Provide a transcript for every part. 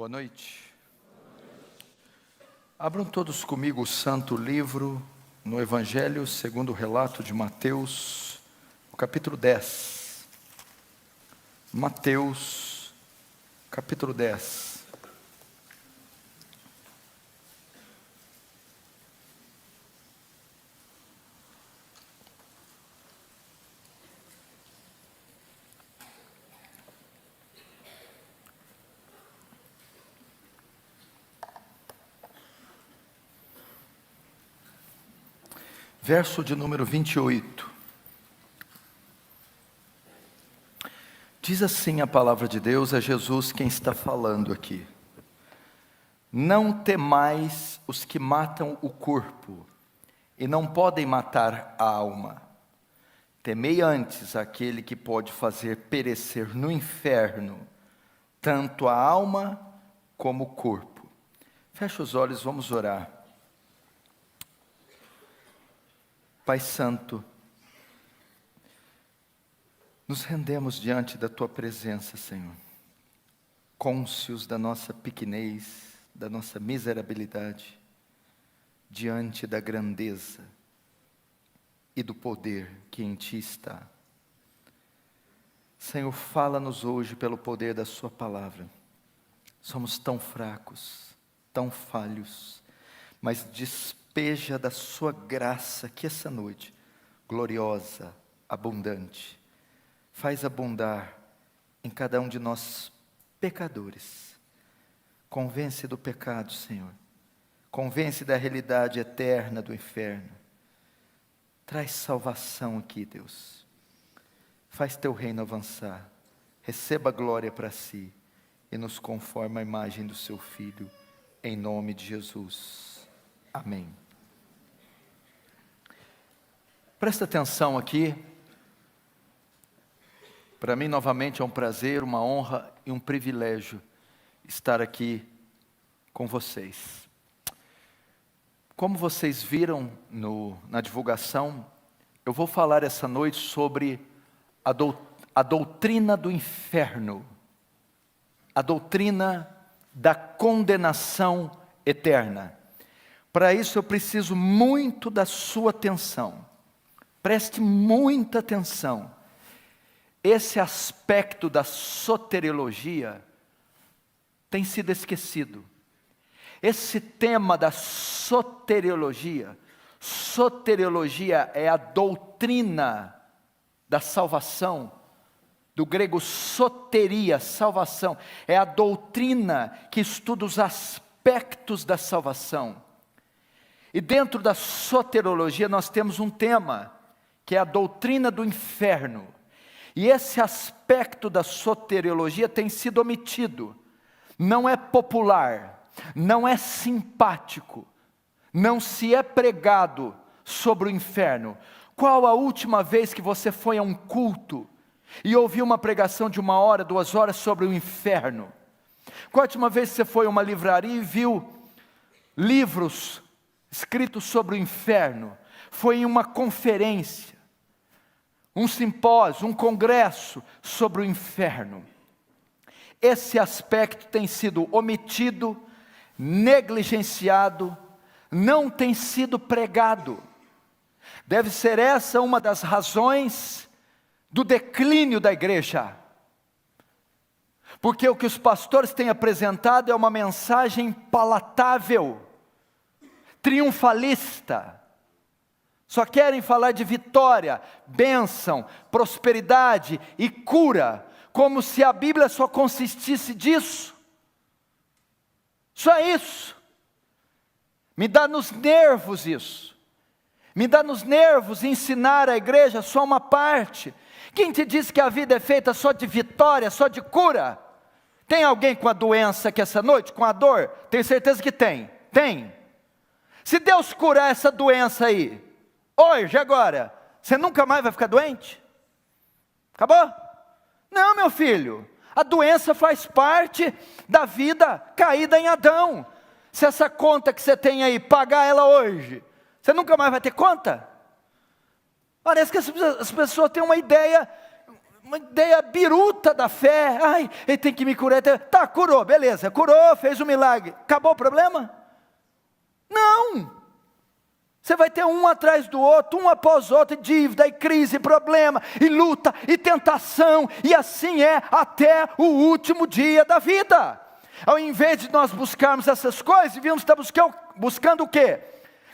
Boa noite. Abram todos comigo o santo livro no Evangelho segundo o relato de Mateus, o capítulo 10. Mateus, capítulo 10. Verso de número 28. Diz assim a palavra de Deus, é Jesus quem está falando aqui. Não temais os que matam o corpo, e não podem matar a alma. Temei antes aquele que pode fazer perecer no inferno, tanto a alma como o corpo. Feche os olhos, vamos orar. Pai Santo, nos rendemos diante da Tua presença, Senhor, cônscios da nossa pequenez, da nossa miserabilidade, diante da grandeza e do poder que em Ti está. Senhor, fala-nos hoje pelo poder da Sua palavra. Somos tão fracos, tão falhos, mas despeja da sua graça que essa noite, gloriosa, abundante, faz abundar em cada um de nós pecadores. Convence do pecado, Senhor. Convence da realidade eterna do inferno. Traz salvação aqui, Deus. Faz teu reino avançar. Receba a glória para si e nos conforma à imagem do seu Filho, em nome de Jesus. Amém. Presta atenção aqui. Para mim, novamente, é um prazer, uma honra e um privilégio estar aqui com vocês. Como vocês viram na divulgação, eu vou falar essa noite sobre a doutrina do inferno, a doutrina da condenação eterna. Para isso eu preciso muito da sua atenção. Preste muita atenção. Esse aspecto da soteriologia tem sido esquecido. Esse tema da soteriologia é a doutrina da salvação, do grego soteria, salvação, é a doutrina que estuda os aspectos da salvação. E dentro da soteriologia nós temos um tema, que é a doutrina do inferno. E esse aspecto da soteriologia tem sido omitido. Não é popular, não é simpático, não se é pregado sobre o inferno. Qual a última vez que você foi a um culto e ouviu uma pregação de 1 hora, 2 horas sobre o inferno? Qual a última vez que você foi a uma livraria e viu livros escritos sobre o inferno? Foi em uma conferência, um simpósio, um congresso sobre o inferno. Esse aspecto tem sido omitido, negligenciado, não tem sido pregado. Deve ser essa uma das razões do declínio da igreja. Porque o que os pastores têm apresentado é uma mensagem palatável, triunfalista. Só querem falar de vitória, bênção, prosperidade e cura, como se a Bíblia só consistisse disso. Só isso. Me dá nos nervos isso. Me dá nos nervos ensinar a igreja só uma parte. Quem te disse que a vida é feita só de vitória, só de cura? Tem alguém com a doença aqui essa noite, com a dor? Tenho certeza que tem. Tem. Se Deus curar essa doença aí, hoje, agora, você nunca mais vai ficar doente? Acabou? Não, meu filho, a doença faz parte da vida caída em Adão. Se essa conta que você tem aí, pagar ela hoje, você nunca mais vai ter conta? Parece que as pessoas têm uma ideia uma ideia biruta da fé. Ai, ele tem que me curar. Tá, curou, beleza, curou, fez um milagre. Acabou o problema? Não. Você vai ter um atrás do outro, um após outro, dívida, e crise, e problema, e luta, e tentação, e assim é até o último dia da vida. Ao invés de nós buscarmos essas coisas, devíamos estar buscando o quê?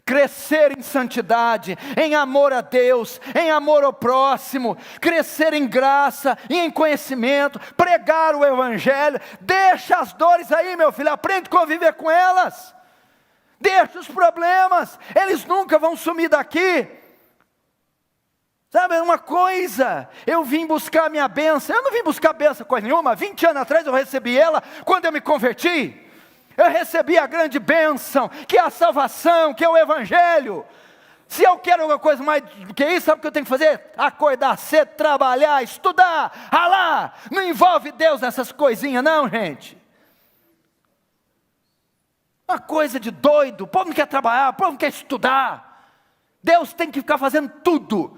Crescer em santidade, em amor a Deus, em amor ao próximo, crescer em graça e em conhecimento, pregar o Evangelho. Deixa as dores aí, meu filho, aprende a conviver com elas. Deixa os problemas, eles nunca vão sumir daqui. Sabe uma coisa, eu vim buscar a minha bênção. Eu não vim buscar bênção coisa nenhuma. 20 anos atrás eu recebi ela quando eu me converti. Eu recebi a grande bênção, que é a salvação, que é o Evangelho. Se eu quero alguma coisa mais do que isso, sabe o que eu tenho que fazer? Acordar cedo, trabalhar, estudar, ralar. Não envolve Deus nessas coisinhas não, gente. Uma coisa de doido, o povo não quer trabalhar, o povo não quer estudar. Deus tem que ficar fazendo tudo.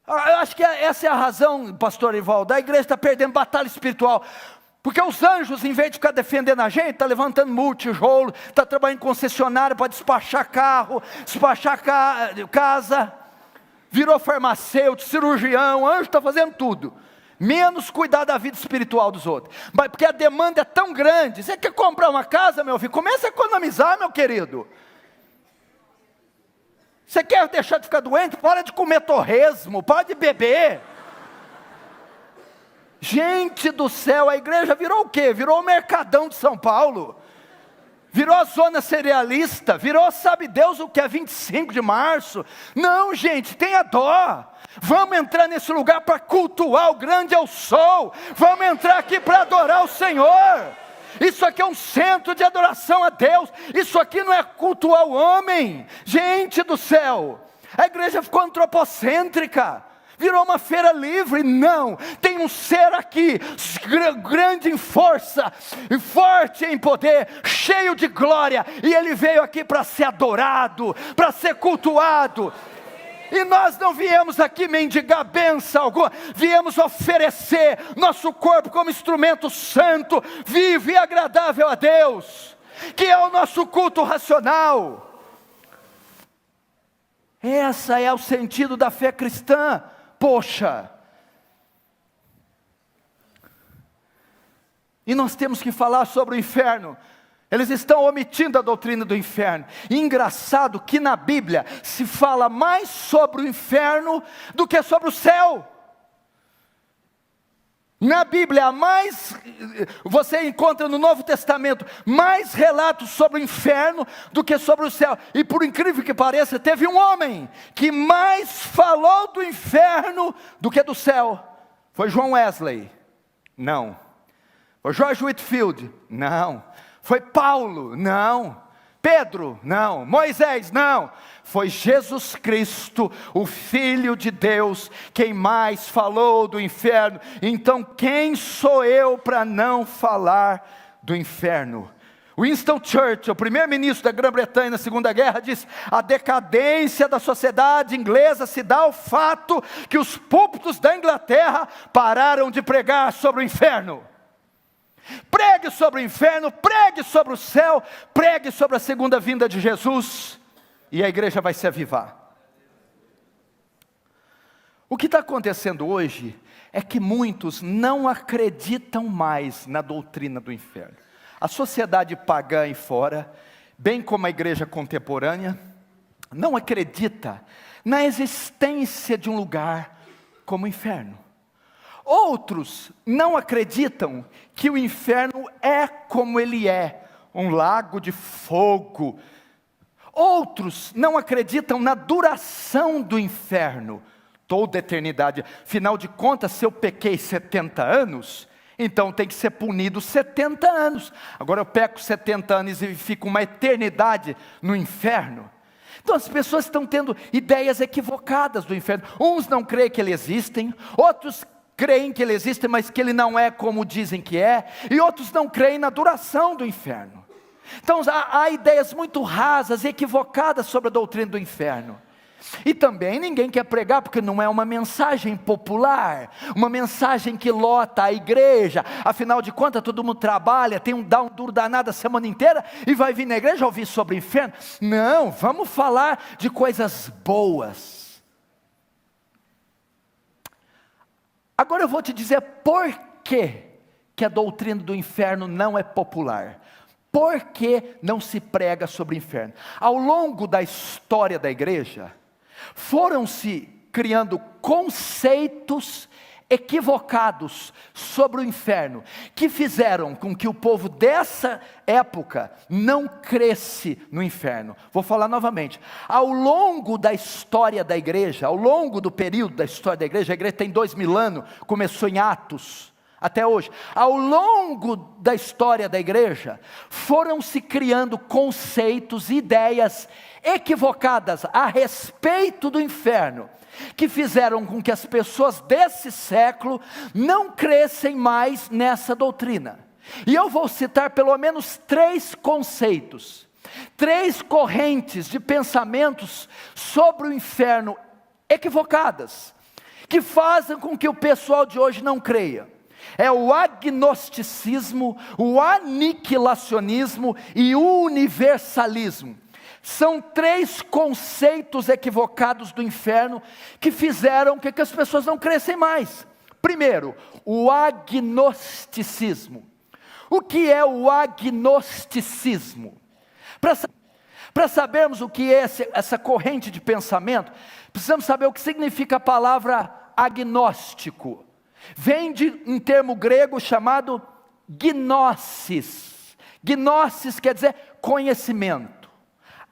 Eu acho que essa é a razão, pastor Ivaldo, a igreja está perdendo batalha espiritual. Porque os anjos, em vez de ficar defendendo a gente, está levantando multijolo, está trabalhando em concessionária para despachar carro, despachar casa, virou farmacêutico, cirurgião, o anjo está fazendo tudo. Menos cuidar da vida espiritual dos outros. Mas porque a demanda é tão grande. Você quer comprar uma casa, meu filho? Comece a economizar, meu querido. Você quer deixar de ficar doente? Para de comer torresmo, para de beber. Gente do céu, a igreja virou o quê? Virou o Mercadão de São Paulo. Virou a zona cerealista. Virou, sabe Deus o que é 25 de março. Não, gente, tenha dó. Vamos entrar nesse lugar para cultuar o grande eu sou. Vamos entrar aqui para adorar o Senhor. Isso aqui é um centro de adoração a Deus. Isso aqui não é cultuar o homem. Gente do céu, a igreja ficou antropocêntrica. Virou uma feira livre. Não, tem um ser aqui, grande em força, forte em poder, cheio de glória. E ele veio aqui para ser adorado, para ser cultuado. E nós não viemos aqui mendigar bênção alguma, viemos oferecer nosso corpo como instrumento santo, vivo e agradável a Deus, que é o nosso culto racional. Essa é o sentido da fé cristã, poxa. E nós temos que falar sobre o inferno. Eles estão omitindo a doutrina do inferno. E engraçado que na Bíblia se fala mais sobre o inferno do que sobre o céu. Na Bíblia, você encontra no Novo Testamento mais relatos sobre o inferno do que sobre o céu. E por incrível que pareça, teve um homem que mais falou do inferno do que do céu. Foi John Wesley? Não. Foi George Whitefield? Não. Foi Paulo? Não. Pedro? Não. Moisés? Não. Foi Jesus Cristo, o Filho de Deus, quem mais falou do inferno. Então quem sou eu para não falar do inferno? Winston Churchill, o primeiro-ministro da Grã-Bretanha na Segunda Guerra, disse: a decadência da sociedade inglesa se dá ao fato que os púlpitos da Inglaterra pararam de pregar sobre o inferno. Pregue sobre o inferno, pregue sobre o céu, pregue sobre a segunda vinda de Jesus, e a igreja vai se avivar. O que está acontecendo hoje é que muitos não acreditam mais na doutrina do inferno. A sociedade pagã aí fora, bem como a igreja contemporânea, não acredita na existência de um lugar como o inferno. Outros não acreditam que o inferno é como ele é, um lago de fogo. Outros não acreditam na duração do inferno, toda a eternidade. Afinal de contas, se eu pequei 70 anos, então tem que ser punido 70 anos. Agora eu peco 70 anos e fico uma eternidade no inferno. Então as pessoas estão tendo ideias equivocadas do inferno. Uns não creem que ele existe, outros creem que ele existe, mas que ele não é como dizem que é, e outros não creem na duração do inferno. Então há ideias muito rasas e equivocadas sobre a doutrina do inferno. E também ninguém quer pregar porque não é uma mensagem popular, uma mensagem que lota a igreja. Afinal de contas, todo mundo trabalha, dá um duro danado a semana inteira e vai vir na igreja ouvir sobre o inferno. Não, vamos falar de coisas boas. Agora eu vou te dizer por que a doutrina do inferno não é popular. Por que não se prega sobre o inferno? Ao longo da história da igreja, foram-se criando conceitos equivocados sobre o inferno, que fizeram com que o povo dessa época não cresce no inferno. Vou falar novamente. Ao longo da história da igreja, ao longo do período da história da igreja, a igreja tem 2000 anos, começou em Atos, até hoje. Ao longo da história da igreja, foram se criando conceitos e ideias equivocadas a respeito do inferno, que fizeram com que as pessoas desse século não crescem mais nessa doutrina. E eu vou citar pelo menos 3 conceitos, 3 correntes de pensamentos sobre o inferno equivocadas, que fazem com que o pessoal de hoje não creia. É o agnosticismo, o aniquilacionismo e o universalismo. São 3 conceitos equivocados do inferno que fizeram que as pessoas não crescem mais. Primeiro, o agnosticismo. O que é o agnosticismo? Para sabermos o que é essa corrente de pensamento, precisamos saber o que significa a palavra agnóstico. Vem de um termo grego chamado gnosis. Gnosis quer dizer conhecimento.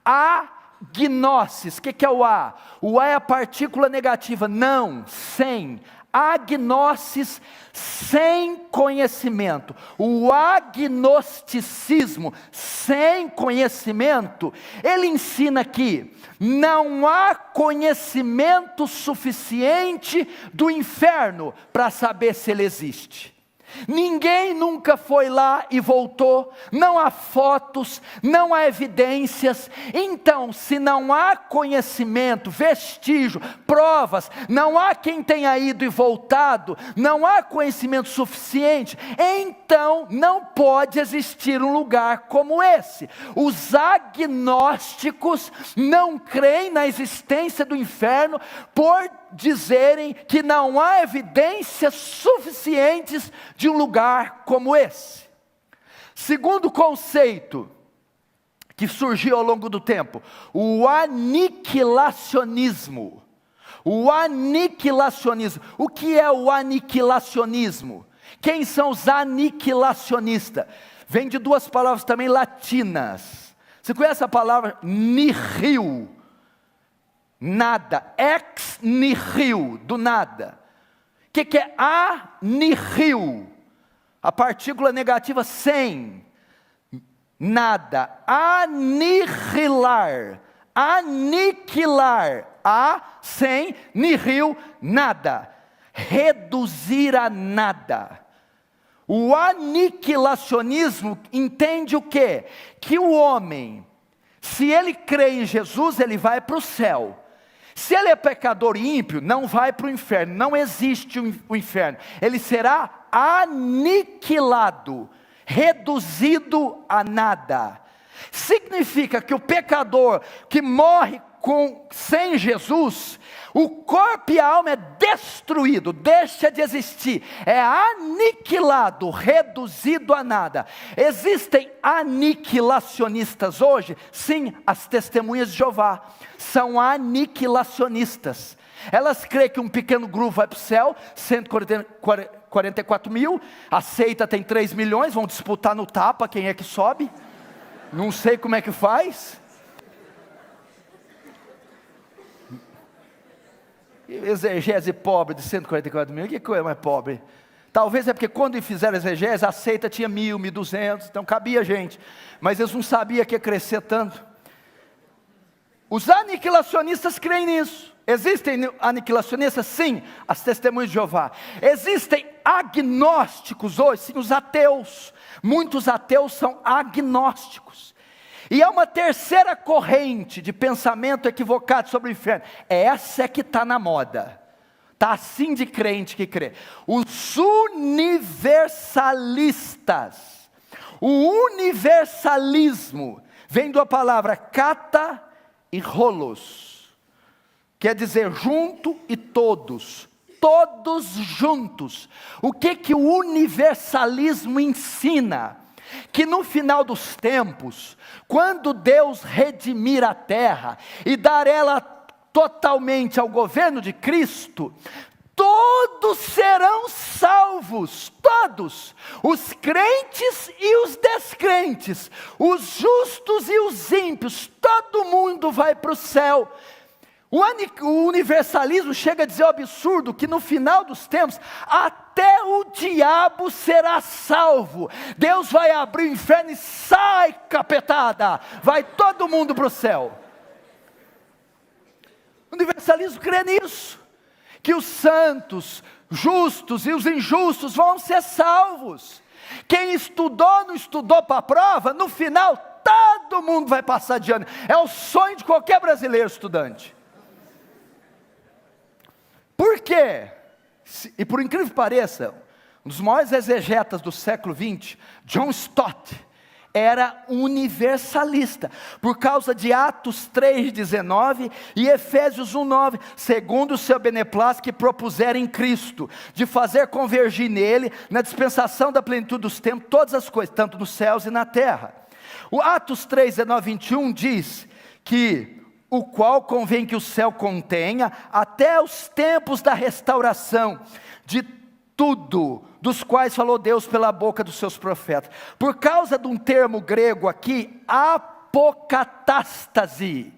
Agnosis, o que é o A? O A é a partícula negativa, não, sem. Agnosis, sem conhecimento. O agnosticismo, sem conhecimento, ele ensina que não há conhecimento suficiente do inferno para saber se ele existe. Ninguém nunca foi lá e voltou, não há fotos, não há evidências. Então, se não há conhecimento, vestígio, provas, não há quem tenha ido e voltado, não há conhecimento suficiente, então não pode existir um lugar como esse. Os agnósticos não creem na existência do inferno por dizerem que não há evidências suficientes de um lugar como esse. Segundo conceito que surgiu ao longo do tempo, o aniquilacionismo. O aniquilacionismo. O que é o aniquilacionismo? Quem são os aniquilacionistas? Vem de 2 palavras também latinas. Você conhece a palavra nihil? Nada, ex nihil, do nada. O que é anihil? A partícula negativa sem, nada. Aniquilar, aniquilar, sem, nihil, nada. Reduzir a nada. O aniquilacionismo entende o quê? Que o homem, se ele crê em Jesus, ele vai para o céu. Se ele é pecador e ímpio, não vai para o inferno, não existe o inferno. Ele será aniquilado, reduzido a nada. Significa que o pecador que morre sem Jesus, o corpo e a alma é destruído, deixa de existir, é aniquilado, reduzido a nada. Existem aniquilacionistas hoje? Sim, as testemunhas de Jeová são aniquilacionistas. Elas creem que um pequeno grupo vai para o céu, 144 mil, a seita tem 3 milhões, vão disputar no tapa quem é que sobe, não sei como é que faz. Exegese pobre de 144 mil, que coisa mais pobre. Talvez é porque quando fizeram exegese, a seita tinha 1.000, 1.200, então cabia gente, mas eles não sabiam que ia crescer tanto. Os aniquilacionistas creem nisso. Existem aniquilacionistas? Sim, as testemunhas de Jeová. Existem agnósticos hoje? Sim, os ateus. Muitos ateus são agnósticos. E há uma terceira corrente de pensamento equivocado sobre o inferno. Essa é que está na moda. Está assim de crente que crê. Os universalistas. O universalismo vem da palavra kata e holos. Quer dizer junto e todos. Todos juntos. O que o universalismo ensina? Que no final dos tempos, quando Deus redimir a terra e dar ela totalmente ao governo de Cristo, todos serão salvos, todos, os crentes e os descrentes, os justos e os ímpios, todo mundo vai para o céu. O universalismo chega a dizer o absurdo que no final dos tempos, até o diabo será salvo. Deus vai abrir o inferno e sai, capetada, vai todo mundo para o céu. O universalismo crê nisso, que os santos, justos e os injustos vão ser salvos. Quem estudou, não estudou para a prova, no final todo mundo vai passar de ano. É o sonho de qualquer brasileiro estudante. Por quê? E por incrível que pareça, um dos maiores exegetas do século XX, John Stott, era universalista, por causa de Atos 3,19 e Efésios 1,9, segundo o seu beneplácito que propuseram em Cristo, de fazer convergir nele, na dispensação da plenitude dos tempos, todas as coisas, tanto nos céus e na terra. O Atos 3,19 e 21 diz que o qual convém que o céu contenha, até os tempos da restauração, de tudo, dos quais falou Deus pela boca dos seus profetas. Por causa de um termo grego aqui, apocatástase,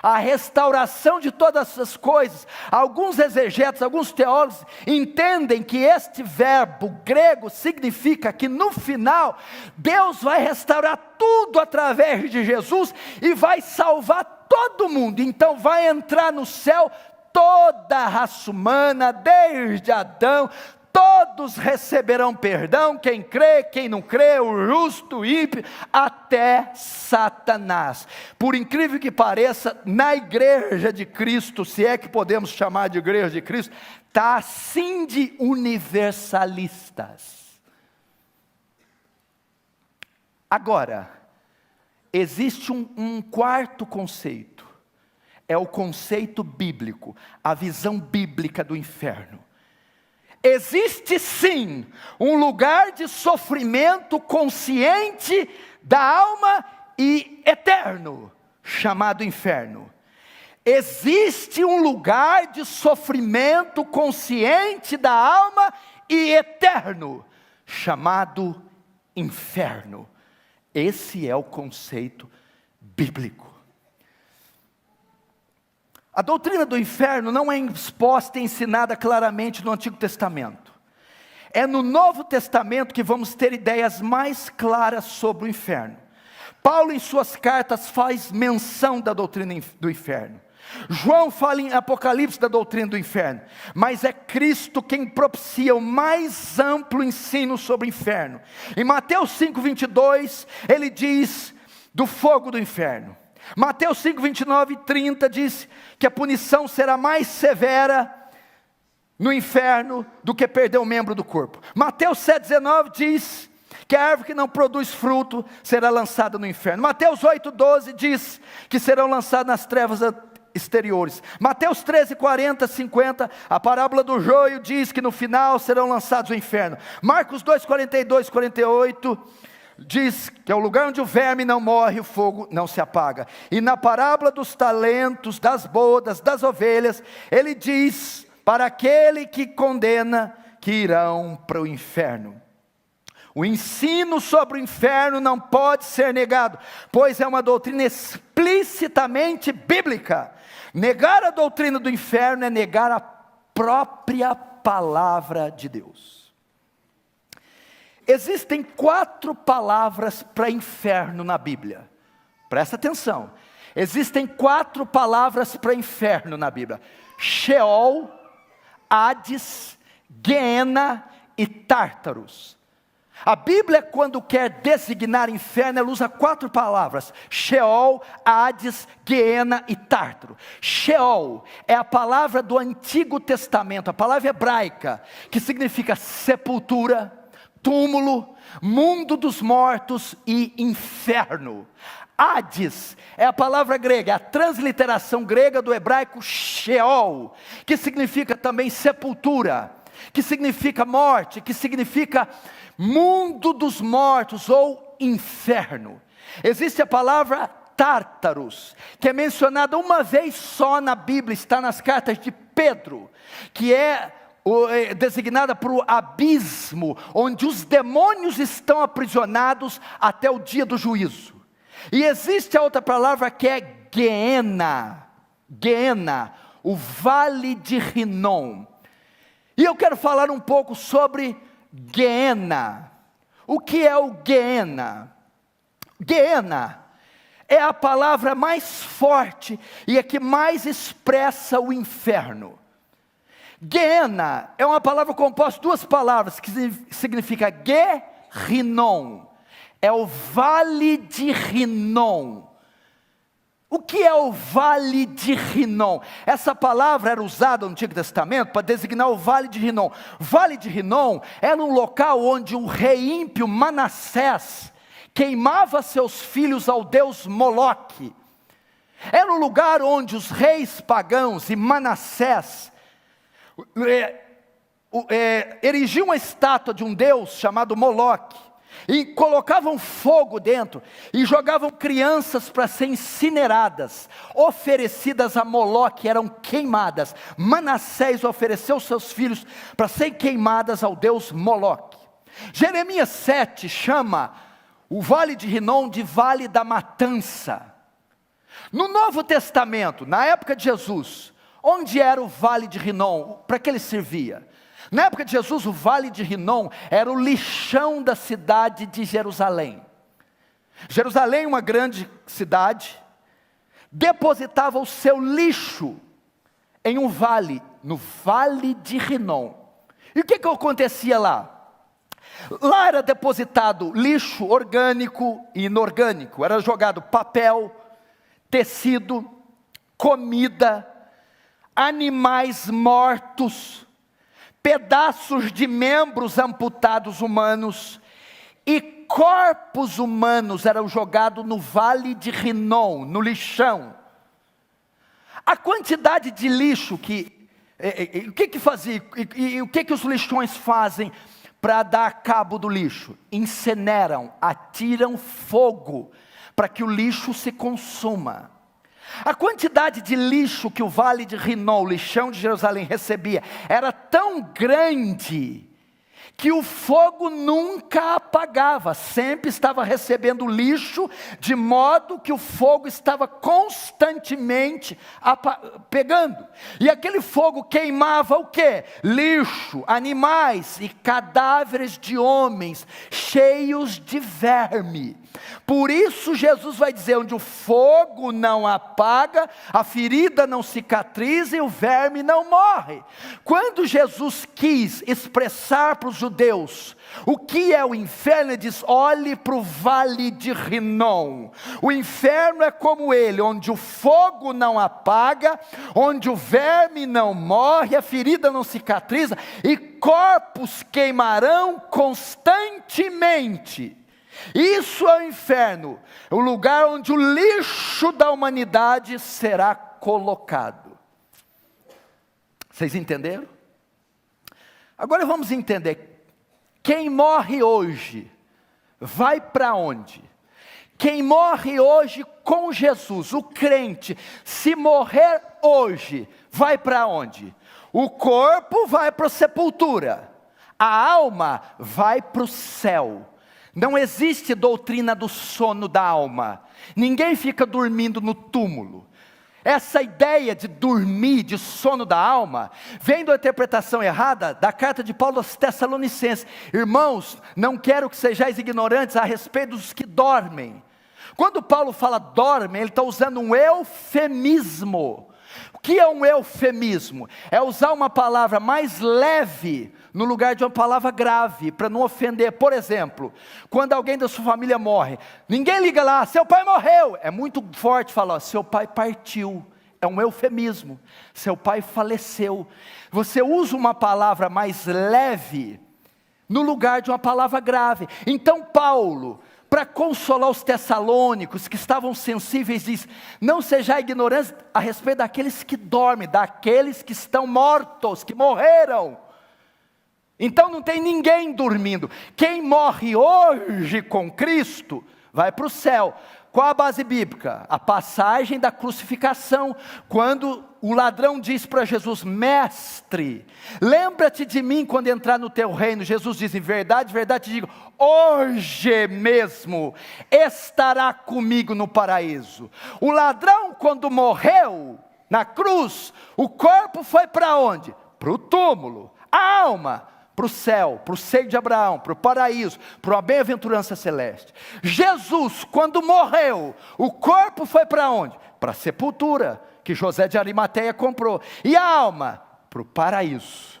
a restauração de todas essas coisas. Alguns exegetas, alguns teólogos entendem que este verbo grego significa que no final, Deus vai restaurar tudo através de Jesus e vai salvar todo mundo. Então vai entrar no céu toda a raça humana, desde Adão, todos receberão perdão, quem crê, quem não crê, o justo, o ímpio, até Satanás. Por incrível que pareça, na igreja de Cristo, se é que podemos chamar de igreja de Cristo, está assim de universalistas. Agora, existe um quarto conceito, é o conceito bíblico, a visão bíblica do inferno. Existe sim um lugar de sofrimento consciente da alma e eterno, chamado inferno. Existe um lugar de sofrimento consciente da alma e eterno, chamado inferno. Esse é o conceito bíblico. A doutrina do inferno não é exposta e ensinada claramente no Antigo Testamento. É no Novo Testamento que vamos ter ideias mais claras sobre o inferno. Paulo em suas cartas faz menção da doutrina do inferno. João fala em Apocalipse da doutrina do inferno. Mas é Cristo quem propicia o mais amplo ensino sobre o inferno. Em Mateus 5,22 ele diz do fogo do inferno. Mateus 5, 29 e 30 diz que a punição será mais severa no inferno do que perder um membro do corpo. Mateus 7, 19 diz que a árvore que não produz fruto será lançada no inferno. Mateus 8, 12 diz que serão lançados nas trevas exteriores. Mateus 13, 40, 50, a parábola do joio diz que no final serão lançados no inferno. Marcos 2, 42, 48... diz que é o lugar onde o verme não morre, o fogo não se apaga. E na parábola dos talentos, das bodas, das ovelhas, ele diz para aquele que condena, que irão para o inferno. O ensino sobre o inferno não pode ser negado, pois é uma doutrina explicitamente bíblica. Negar a doutrina do inferno é negar a própria palavra de Deus. Existem 4 palavras para inferno na Bíblia. Presta atenção. Existem 4 palavras para inferno na Bíblia: Sheol, Hades, Guiena e Tártaros. A Bíblia, quando quer designar inferno, ela usa 4 palavras: Sheol, Hades, Guiena e Tártaro. Sheol é a palavra do Antigo Testamento, a palavra hebraica, que significa sepultura, túmulo, mundo dos mortos e inferno. Hades é a palavra grega, a transliteração grega do hebraico Sheol, que significa também sepultura, que significa morte, que significa mundo dos mortos ou inferno. Existe a palavra Tártaros, que é mencionada uma vez só na Bíblia, está nas cartas de Pedro, que é designada para o abismo, onde os demônios estão aprisionados até o dia do juízo. E existe a outra palavra que é Guiena, Guiena, o vale de Rinom. E eu quero falar um pouco sobre Guiena. O que é o Guiena? Guiena é a palavra mais forte e a que mais expressa o inferno. Guiena é uma palavra composta de 2 palavras, que significa Ge-Rinom. É o vale de Rinom. O que é o vale de Rinom? Essa palavra era usada no Antigo Testamento para designar o vale de Rinom. Vale de Rinom era um local onde o rei ímpio Manassés queimava seus filhos ao deus Moloque. Era um lugar onde os reis pagãos e Manassés erigiam uma estátua de um deus chamado Moloque. E colocavam fogo dentro, e jogavam crianças para serem incineradas, oferecidas a Moloque, eram queimadas. Manassés ofereceu seus filhos para serem queimadas ao deus Moloque. Jeremias 7 chama o vale de Rinom de vale da matança. No Novo Testamento, na época de Jesus, onde era o vale de Rinom? Para que ele servia? Na época de Jesus, o vale de Rinom era o lixão da cidade de Jerusalém. Jerusalém, uma grande cidade, depositava o seu lixo em um vale, no vale de Rinom. E o que acontecia lá? Lá era depositado lixo orgânico e inorgânico, era jogado papel, tecido, comida, animais mortos, pedaços de membros amputados humanos e corpos humanos eram jogados no vale de Rinom, no lixão. A quantidade de lixo o que fazia, e o que os lixões fazem para dar cabo do lixo? Incineram, atiram fogo para que o lixo se consuma. A quantidade de lixo que o vale de Rinom, o lixão de Jerusalém, recebia, era tão grande, que o fogo nunca apagava, sempre estava recebendo lixo, de modo que o fogo estava constantemente pegando. E aquele fogo queimava o quê? Lixo, animais e cadáveres de homens, cheios de verme. Por isso Jesus vai dizer, onde o fogo não apaga, a ferida não cicatriza e o verme não morre. Quando Jesus quis expressar para os judeus o que é o inferno, ele diz, olhe para o vale de Rinom. O inferno é como ele, onde o fogo não apaga, onde o verme não morre, a ferida não cicatriza, e corpos queimarão constantemente. Isso é o inferno, o lugar onde o lixo da humanidade será colocado. Vocês entenderam? Agora vamos entender. Quem morre hoje, vai para onde? Quem morre hoje com Jesus, o crente, se morrer hoje, vai para onde? O corpo vai para a sepultura, a alma vai para o céu. Não existe doutrina do sono da alma, ninguém fica dormindo no túmulo. Essa ideia de dormir, de sono da alma, vem da interpretação errada da carta de Paulo aos Tessalonicenses. Irmãos, não quero que sejais ignorantes a respeito dos que dormem. Quando Paulo fala dormem, ele está usando um eufemismo, O que é um eufemismo? É usar uma palavra mais leve no lugar de uma palavra grave, para não ofender. Por exemplo, quando alguém da sua família morre, ninguém liga lá, seu pai morreu. É muito forte falar, seu pai partiu. É um eufemismo, seu pai faleceu. Você usa uma palavra mais leve no lugar de uma palavra grave. Então Paulo, para consolar os tessalônicos que estavam sensíveis, diz: não sejais ignorantes a respeito daqueles que dormem, daqueles que estão mortos, que morreram. Então não tem ninguém dormindo. Quem morre hoje com Cristo vai para o céu. Qual a base bíblica? A passagem da crucificação, quando o ladrão diz para Jesus: mestre, lembra-te de mim quando entrar no teu reino. Jesus diz: em verdade, verdade te digo, hoje mesmo estará comigo no paraíso. O ladrão, quando morreu na cruz, o corpo foi para onde? Para o túmulo. A alma para o céu, para o seio de Abraão, para o paraíso, para uma bem-aventurança celeste. Jesus, quando morreu, o corpo foi para onde? Para a sepultura, que José de Arimateia comprou. E a alma? Para o paraíso.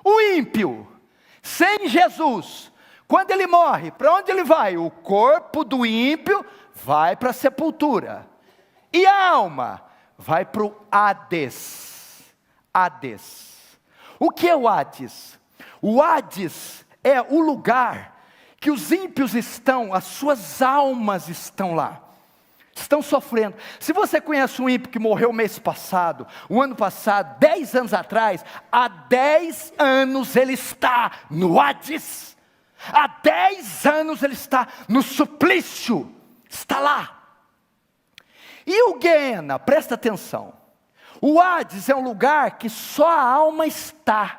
O ímpio, sem Jesus, quando ele morre, para onde ele vai? O corpo do ímpio vai para a sepultura. E a alma? Vai para o Hades. Hades. O que é o Hades? O Hades é o lugar que os ímpios estão, as suas almas estão lá, estão sofrendo. Se você conhece um ímpio que morreu mês passado, o ano passado, 10 anos atrás, há 10 anos ele está no Hades, há 10 anos ele está no suplício, está lá. E o Guiena, presta atenção, o Hades é um lugar que só a alma está.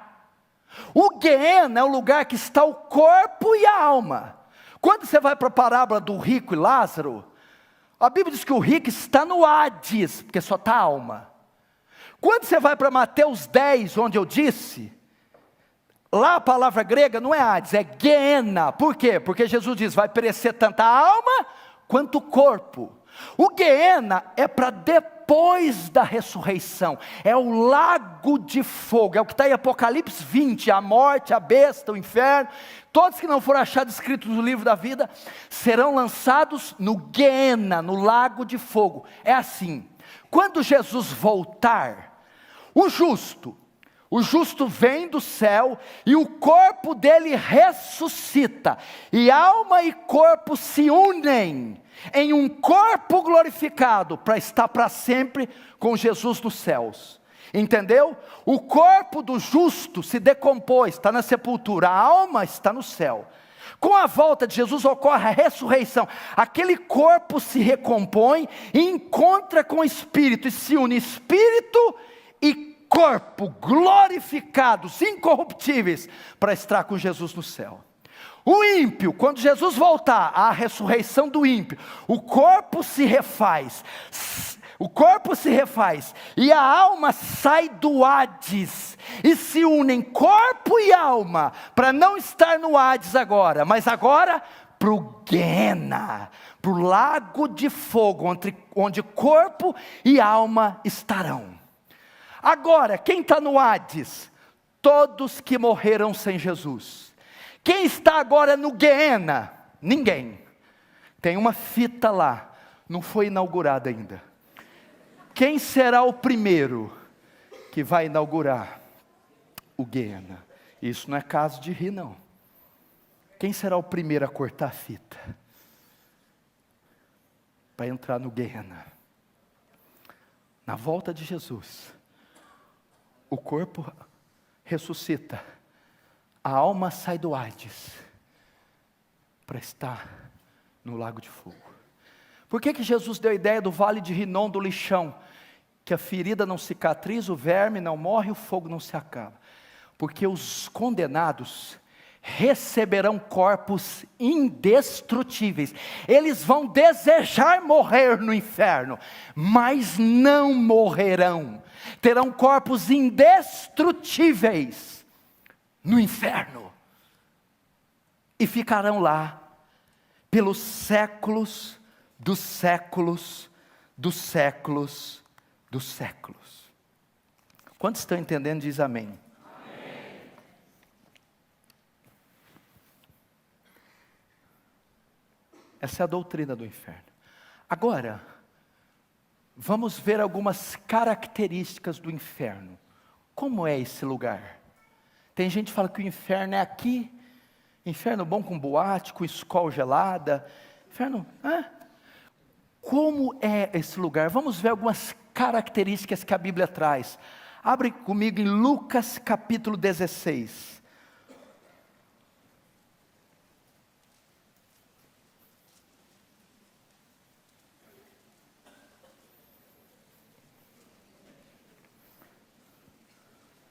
O Guiena é o lugar que está o corpo e a alma. Quando você vai para a parábola do rico e Lázaro, a Bíblia diz que o rico está no Hades, porque só está a alma. Quando você vai para Mateus 10, onde eu disse, lá a palavra grega não é Hades, é Guiena. Por quê? Porque Jesus diz, vai perecer tanto a alma quanto o corpo. O Guiena é para depois da ressurreição, é o lago de fogo, é o que está em Apocalipse 20, a morte, a besta, o inferno, todos que não foram achados escritos no livro da vida, serão lançados no Guiena, no lago de fogo. É assim, quando Jesus voltar, o justo vem do céu, e o corpo dele ressuscita, e alma e corpo se unem, em um corpo glorificado, para estar para sempre com Jesus nos céus, entendeu? O corpo do justo se decompôs, está na sepultura, a alma está no céu. Com a volta de Jesus ocorre a ressurreição, aquele corpo se recompõe, e encontra com o Espírito, e se une Espírito e corpo glorificados, incorruptíveis, para estar com Jesus no céu. O ímpio, quando Jesus voltar, a ressurreição do ímpio, o corpo se refaz, e a alma sai do Hades, e se unem corpo e alma, para não estar no Hades agora, mas agora para o Guiena, para o lago de fogo, onde corpo e alma estarão. Agora, quem está no Hades? Todos que morreram sem Jesus. Quem está agora no Guiena? Ninguém. Tem uma fita lá, não foi inaugurada ainda. Quem será o primeiro que vai inaugurar o Guiena? Isso não é caso de rir, não. Quem será o primeiro a cortar a fita para entrar no Guiena? Na volta de Jesus, o corpo ressuscita, a alma sai do Hades para estar no lago de fogo. Por que Jesus deu a ideia do vale de Rinom, do lixão? Que a ferida não cicatriza, o verme não morre, o fogo não se acaba. Porque os condenados receberão corpos indestrutíveis. Eles vão desejar morrer no inferno, mas não morrerão. Terão corpos indestrutíveis no inferno. E ficarão lá pelos séculos dos séculos dos séculos dos séculos. Quantos estão entendendo? Diz amém. Amém. Essa é a doutrina do inferno. Agora, vamos ver algumas características do inferno. Como é esse lugar? Tem gente que fala que o inferno é aqui. Inferno bom com boate, com escola gelada. Inferno, como é esse lugar? Vamos ver algumas características que a Bíblia traz. Abre comigo em Lucas capítulo 16.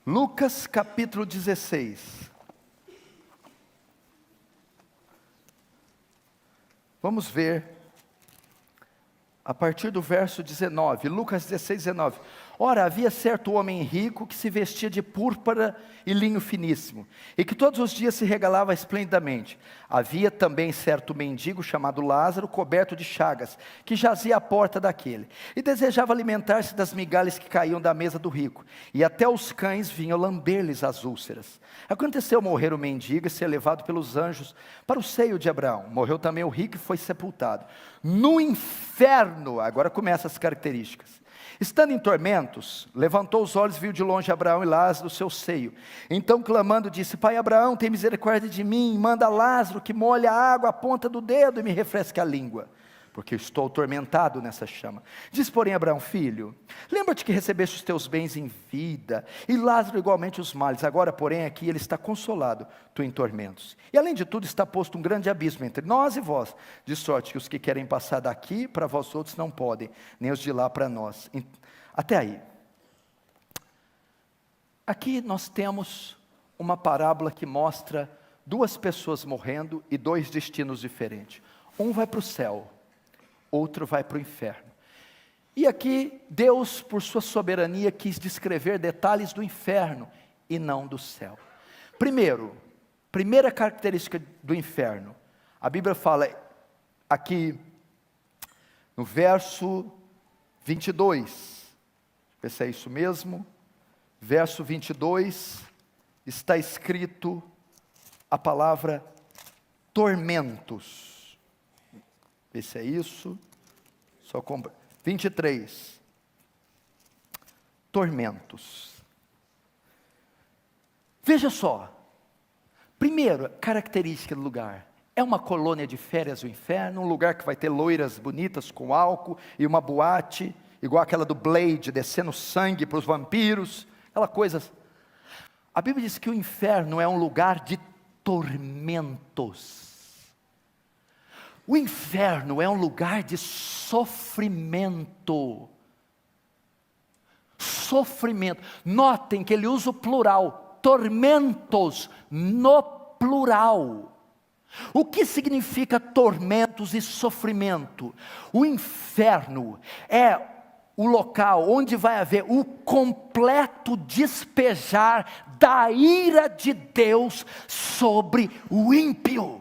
Lucas capítulo 16. Vamos ver, a partir do verso 19, Lucas 16, 19. Ora, havia certo homem rico que se vestia de púrpura e linho finíssimo, e que todos os dias se regalava esplendidamente. Havia também certo mendigo chamado Lázaro, coberto de chagas, que jazia à porta daquele, e desejava alimentar-se das migalhas que caíam da mesa do rico, e até os cães vinham lamber-lhes as úlceras. Aconteceu morrer o mendigo e ser levado pelos anjos para o seio de Abraão. Morreu também o rico e foi sepultado. No inferno, agora começam as características. Estando em tormentos, levantou os olhos e viu de longe Abraão e Lázaro no seu seio. Então clamando disse: Pai Abraão, tem misericórdia de mim, manda Lázaro que molhe a água à ponta do dedo e me refresque a língua, porque eu estou atormentado nessa chama. Diz porém Abraão: Filho, lembra-te que recebeste os teus bens em vida, e Lázaro igualmente os males. Agora porém aqui ele está consolado, tu em tormentos. E além de tudo está posto um grande abismo entre nós e vós, de sorte que os que querem passar daqui para vós outros não podem, nem os de lá para nós. Até aí. Aqui nós temos uma parábola que mostra duas pessoas morrendo e dois destinos diferentes. Um vai para o céu, outro vai para o inferno. E aqui Deus, por sua soberania, quis descrever detalhes do inferno e não do céu. Primeira característica do inferno, a Bíblia fala aqui no verso 22, ver se é isso mesmo, verso 22, está escrito a palavra tormentos. Ver se é isso. 23. Tormentos. Veja só. Primeiro, característica do lugar. É uma colônia de férias o inferno, um lugar que vai ter loiras bonitas com álcool e uma boate, igual aquela do Blade, descendo sangue para os vampiros, aquela coisa. A Bíblia diz que o inferno é um lugar de tormentos. O inferno é um lugar de sofrimento. Sofrimento. Notem que ele usa o plural. Tormentos no plural. O que significa tormentos e sofrimento? O inferno é o local onde vai haver o completo despejar da ira de Deus sobre o ímpio.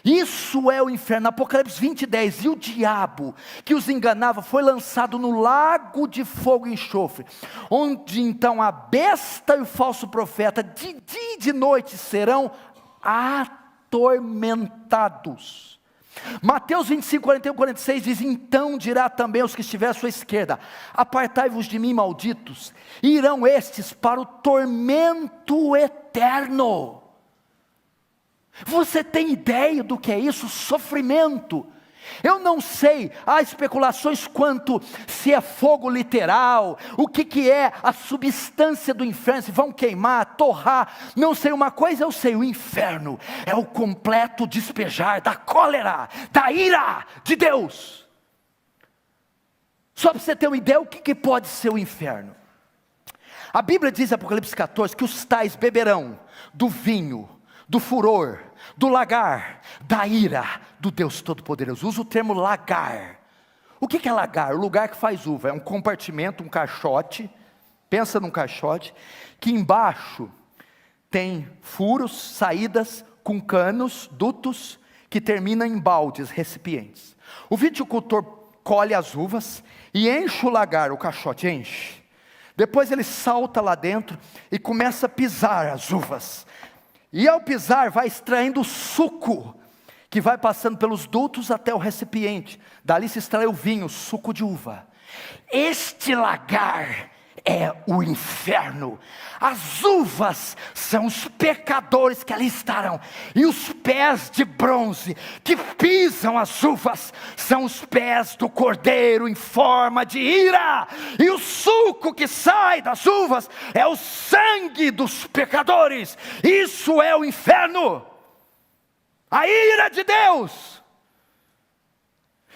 Isso é o inferno. Apocalipse 20:10. E o diabo que os enganava foi lançado no lago de fogo e enxofre, onde então a besta e o falso profeta de dia e de noite serão atormentados. Mateus 25, 41, 46 diz: então dirá também aos que estiver à sua esquerda: apartai-vos de mim, malditos, e irão estes para o tormento eterno. Você tem ideia do que é isso? Sofrimento. Eu não sei, há especulações quanto se é fogo literal, o que é a substância do inferno, se vão queimar, torrar, não sei. Uma coisa eu sei: o inferno é o completo despejar da cólera, da ira de Deus. Só para você ter uma ideia, o que pode ser o inferno? A Bíblia diz em Apocalipse 14 que os tais beberão do vinho, do furor, do lagar, da ira do Deus Todo-Poderoso. Usa o termo lagar. O que é lagar? O lugar que faz uva. É um compartimento, um caixote. Pensa num caixote, que embaixo tem furos, saídas com canos, dutos, que terminam em baldes, recipientes. O viticultor colhe as uvas e enche o lagar, o caixote enche. Depois ele salta lá dentro e começa a pisar as uvas. E ao pisar vai extraindo o suco, que vai passando pelos dutos até o recipiente. Dali se extrai o vinho, suco de uva. Este lagar é o inferno. As uvas são os pecadores que ali estarão, e os pés de bronze que pisam as uvas são os pés do cordeiro em forma de ira, e o suco que sai das uvas é o sangue dos pecadores. Isso é o inferno, a ira de Deus.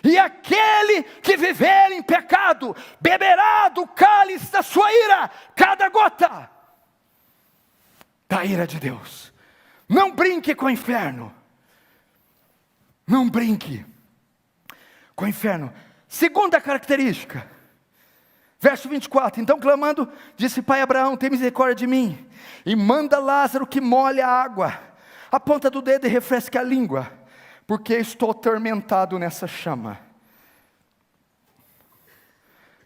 E aquele que viver em pecado, beberá do cálice da sua ira, cada gota da ira de Deus. Não brinque com o inferno. Não brinque com o inferno. Segunda característica, verso 24. Então clamando, disse: Pai Abraão, tem misericórdia de mim, e manda Lázaro que molhe a água, a ponta do dedo e refresque a língua, porque estou atormentado nessa chama.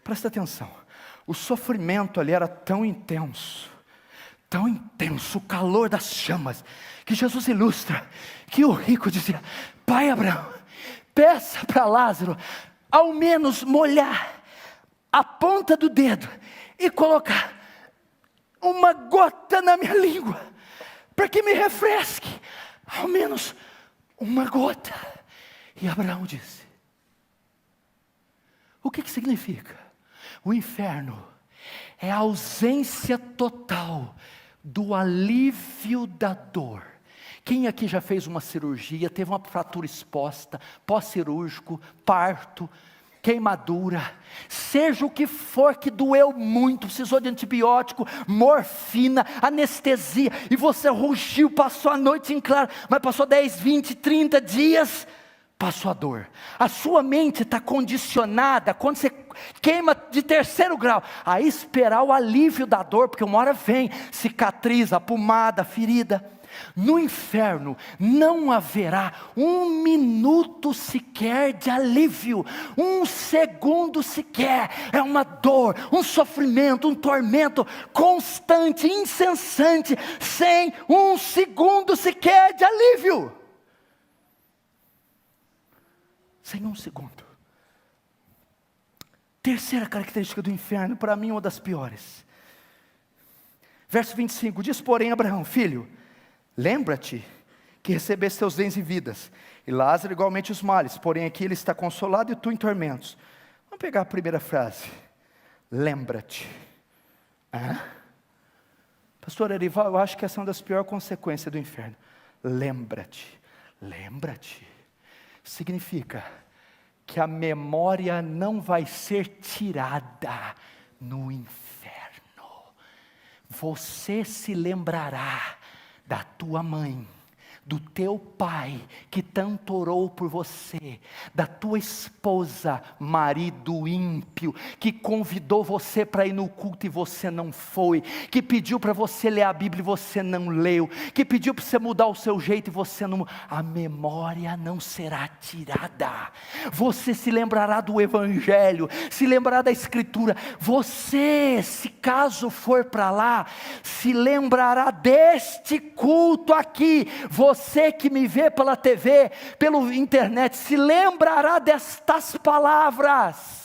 Presta atenção, o sofrimento ali era tão intenso, o calor das chamas, que Jesus ilustra, que o rico dizia: Pai Abraão, peça para Lázaro, ao menos molhar a ponta do dedo, e colocar uma gota na minha língua, para que me refresque, ao menos uma gota. E Abraão disse: o que significa? O inferno é a ausência total do alívio da dor. Quem aqui já fez uma cirurgia, teve uma fratura exposta, pós-cirúrgico, parto, queimadura, seja o que for que doeu muito, precisou de antibiótico, morfina, anestesia, e você rugiu, passou a noite em claro, mas passou 10, 20, 30 dias, passou a dor. A sua mente está condicionada, quando você queima de 3º grau, a esperar o alívio da dor, porque uma hora vem, cicatriza, pomada, ferida. No inferno não haverá um minuto sequer de alívio, um segundo sequer. É uma dor, um sofrimento, um tormento constante, incessante, sem um segundo sequer de alívio. Sem um segundo. Terceira característica do inferno, para mim uma das piores. Verso 25, diz porém Abraão: filho, lembra-te que recebeste teus bens e vidas, e Lázaro igualmente os males, porém aqui ele está consolado e tu em tormentos. Vamos pegar a primeira frase. Lembra-te. Pastor Erival, eu acho que essa é uma das piores consequências do inferno. Lembra-te. Lembra-te significa que a memória não vai ser tirada no inferno. Você se lembrará da tua mãe, do teu pai que tanto orou por você, da tua esposa, marido ímpio, que convidou você para ir no culto e você não foi, que pediu para você ler a Bíblia e você não leu, que pediu para você mudar o seu jeito e você não. A memória não será tirada. Você se lembrará do Evangelho, se lembrará da Escritura. Você, se caso for para lá, se lembrará deste culto aqui. Você que me vê pela TV, pela internet, se lembrará destas palavras.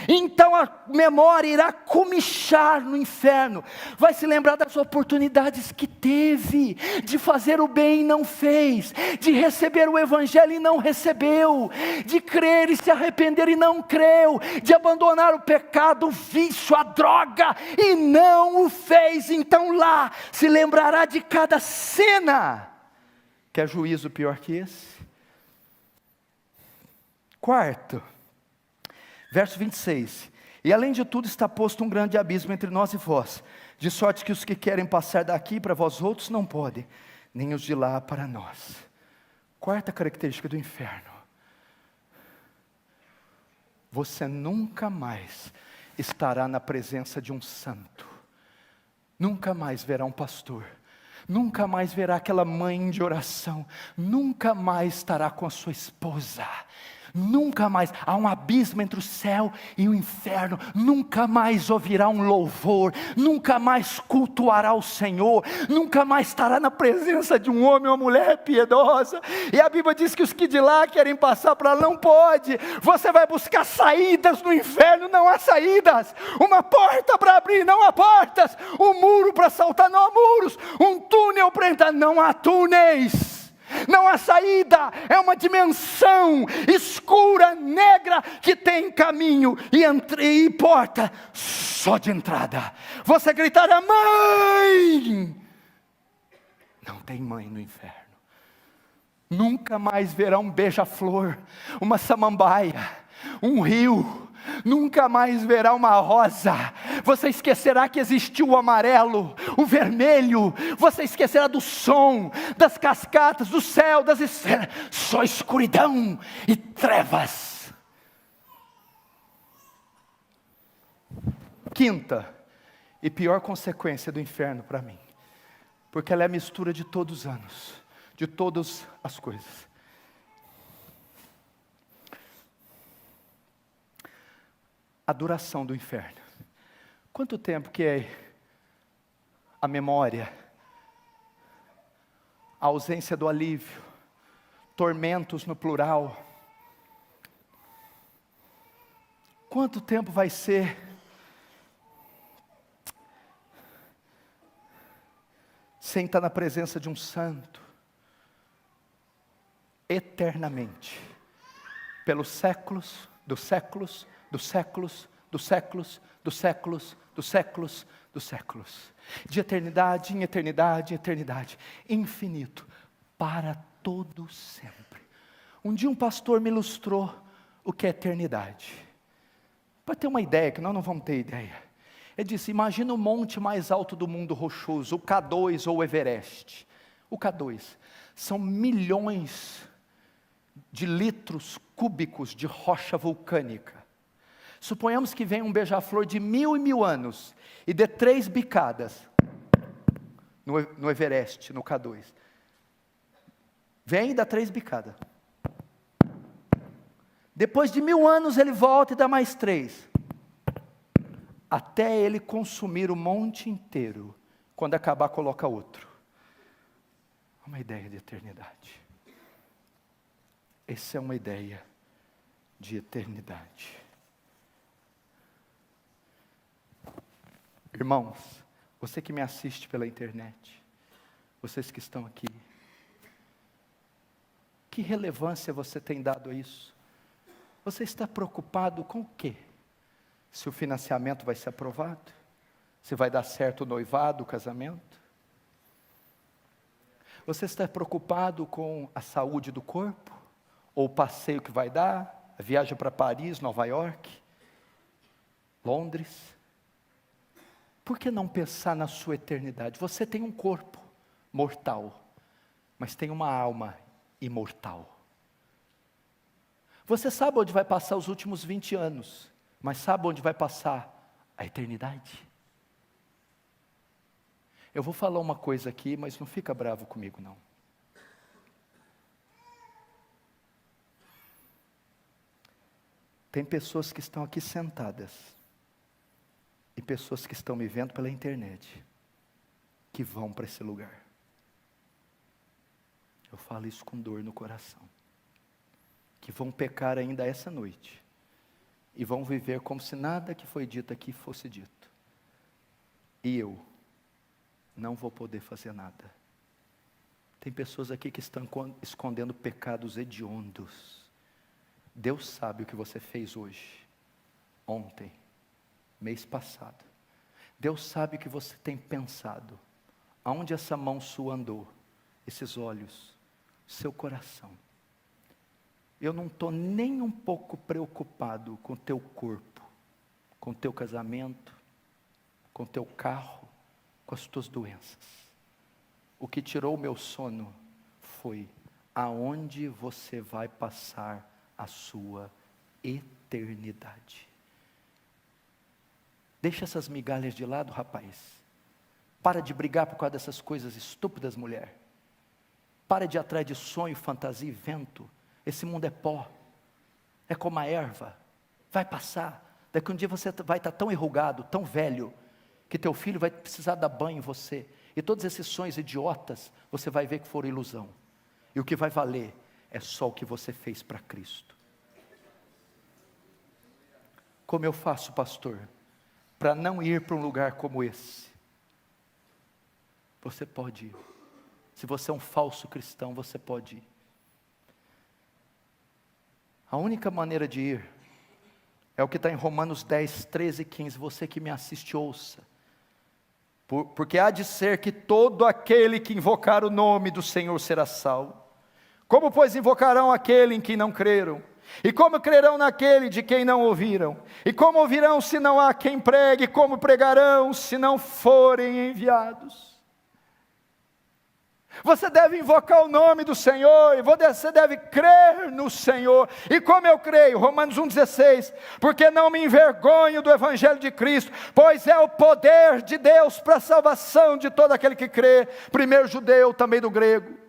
Então a memória irá comichar no inferno, vai se lembrar das oportunidades que teve, de fazer o bem e não fez, de receber o Evangelho e não recebeu, de crer e se arrepender e não creu, de abandonar o pecado, o vício, a droga e não o fez. Então lá se lembrará de cada cena. Quer juízo pior que esse? Quarto, verso 26, e além de tudo está posto um grande abismo entre nós e vós, de sorte que os que querem passar daqui para vós outros não podem, nem os de lá para nós. Quarta característica do inferno: você nunca mais estará na presença de um santo, nunca mais verá um pastor, nunca mais verá aquela mãe de oração, nunca mais estará com a sua esposa, Nunca mais, há um abismo entre o céu e o inferno, nunca mais ouvirá um louvor, nunca mais cultuará o Senhor, nunca mais estará na presença de um homem ou uma mulher piedosa. E a Bíblia diz que os que de lá querem passar para lá, não pode. Você vai buscar saídas no inferno, não há saídas. Uma porta para abrir, não há portas. Um muro para saltar, não há muros. Um túnel para entrar, não há túneis. Não há saída, é uma dimensão escura, negra, que tem caminho e porta só de entrada. Você gritará: mãe! Não tem mãe no inferno. Nunca mais verá um beija-flor, uma samambaia, um rio. Nunca mais verá uma rosa. Você esquecerá que existiu o amarelo, o vermelho. Você esquecerá do som, das cascatas, do céu, das estrelas. Só escuridão e trevas. Quinta e pior consequência do inferno para mim, porque ela é a mistura de todos os anos, de todas as coisas. A duração do inferno. Quanto tempo que é a memória, a ausência do alívio, tormentos no plural? Quanto tempo vai ser sem estar na presença de um santo? Eternamente, pelos séculos dos séculos, dos séculos, dos séculos, dos séculos, dos séculos, dos séculos, de eternidade em eternidade, em eternidade, infinito, para todo sempre. Um dia um pastor me ilustrou o que é eternidade, para ter uma ideia, que nós não vamos ter ideia. Ele disse: imagina o monte mais alto do mundo rochoso, o K2 ou o Everest. O K2 são milhões de litros cúbicos de rocha vulcânica. Suponhamos que venha um beija-flor de 1000 e 1000 anos e dê 3 bicadas no Everest, no K2. Vem e dá 3 bicadas. Depois de 1000 anos ele volta e dá mais 3. Até ele consumir o monte inteiro. Quando acabar, coloca outro. Uma ideia de eternidade. Essa é uma ideia de eternidade. Irmãos, você que me assiste pela internet, vocês que estão aqui, que relevância você tem dado a isso? Você está preocupado com o quê? Se o financiamento vai ser aprovado? Se vai dar certo o noivado, o casamento? Você está preocupado com a saúde do corpo? Ou o passeio que vai dar? A viagem para Paris, Nova York, Londres? Por que não pensar na sua eternidade? Você tem um corpo mortal, mas tem uma alma imortal. Você sabe onde vai passar os últimos 20 anos, mas sabe onde vai passar a eternidade? Eu vou falar uma coisa aqui, mas não fica bravo comigo não. Tem pessoas que estão aqui sentadas, e pessoas que estão me vendo pela internet, que vão para esse lugar. Eu falo isso com dor no coração. Que vão pecar ainda essa noite, e vão viver como se nada que foi dito aqui fosse dito. E eu não vou poder fazer nada. Tem pessoas aqui que estão escondendo pecados hediondos. Deus sabe o que você fez hoje, ontem, mês passado. Deus sabe o que você tem pensado, aonde essa mão sua andou, esses olhos, seu coração. Eu não estou nem um pouco preocupado com o teu corpo, com o teu casamento, com o teu carro, com as tuas doenças. O que tirou o meu sono foi aonde você vai passar a sua eternidade. Deixa essas migalhas de lado, rapaz. Para de brigar por causa dessas coisas estúpidas, mulher. Para de ir atrás de sonho, fantasia e vento. Esse mundo é pó. é como a erva, vai passar. Daqui um dia você vai estar tão enrugado, tão velho, que teu filho vai precisar dar banho em você. E todos esses sonhos idiotas, você vai ver que foram ilusão. E o que vai valer é só o que você fez para Cristo. Como eu faço, pastor, para não ir para um lugar como esse? Você pode ir. Se você é um falso cristão, você pode ir. A única maneira de ir é o que está em Romanos 10, 13 e 15. Você que me assiste, ouça. Porque há de ser que todo aquele que invocar o nome do Senhor será salvo. Como, pois, invocarão aquele em quem não creram? E como crerão naquele de quem não ouviram? E como ouvirão se não há quem pregue? Como pregarão se não forem enviados? Você deve invocar o nome do Senhor, e você deve crer no Senhor. E como eu creio? Romanos 1,16, porque não me envergonho do Evangelho de Cristo, pois é o poder de Deus para a salvação de todo aquele que crê, primeiro judeu, também do grego.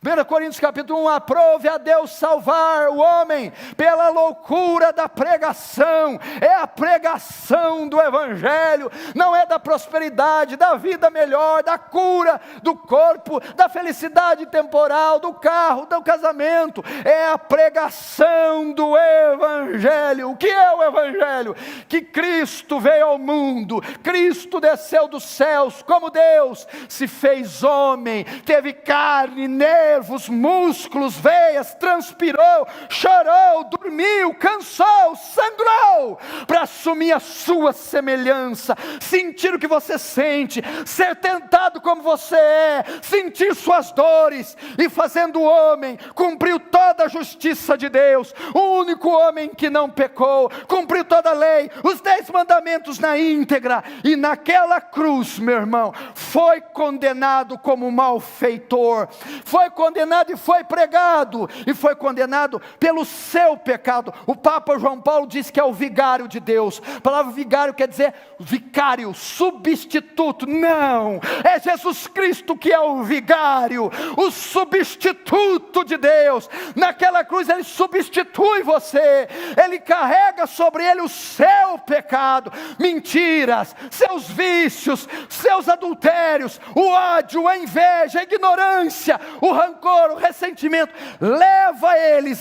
1 Coríntios capítulo 1, aprove a Deus salvar o homem pela loucura da pregação. É a pregação do Evangelho, não é da prosperidade, da vida melhor, da cura do corpo, da felicidade temporal, do carro, do casamento. É a pregação do Evangelho. O que é o Evangelho? Que Cristo veio ao mundo, Cristo desceu dos céus como Deus, se fez homem, teve carne, nervos, músculos, veias, transpirou, chorou, dormiu, cansou, sangrou, para assumir a sua semelhança, sentir o que você sente, ser tentado como você é, sentir suas dores, e fazendo o homem, cumpriu toda a justiça de Deus, o único homem que não pecou, cumpriu toda a lei, os 10 mandamentos na íntegra, e naquela cruz, meu irmão, foi condenado como malfeitor, foi condenado e foi pregado, e foi condenado pelo seu pecado. O Papa João Paulo diz que é o vigário de Deus. A palavra vigário quer dizer vicário, substituto. Não, é Jesus Cristo que é o vigário, o substituto de Deus. Naquela cruz ele substitui você, ele carrega sobre ele o seu pecado, mentiras, seus vícios, seus adultérios, o ódio, a inveja, a ignorância, o rancor, o ressentimento. Leva eles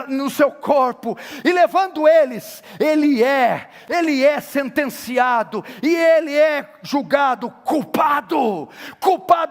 no seu corpo, e levando eles, ele é sentenciado, e ele é julgado culpado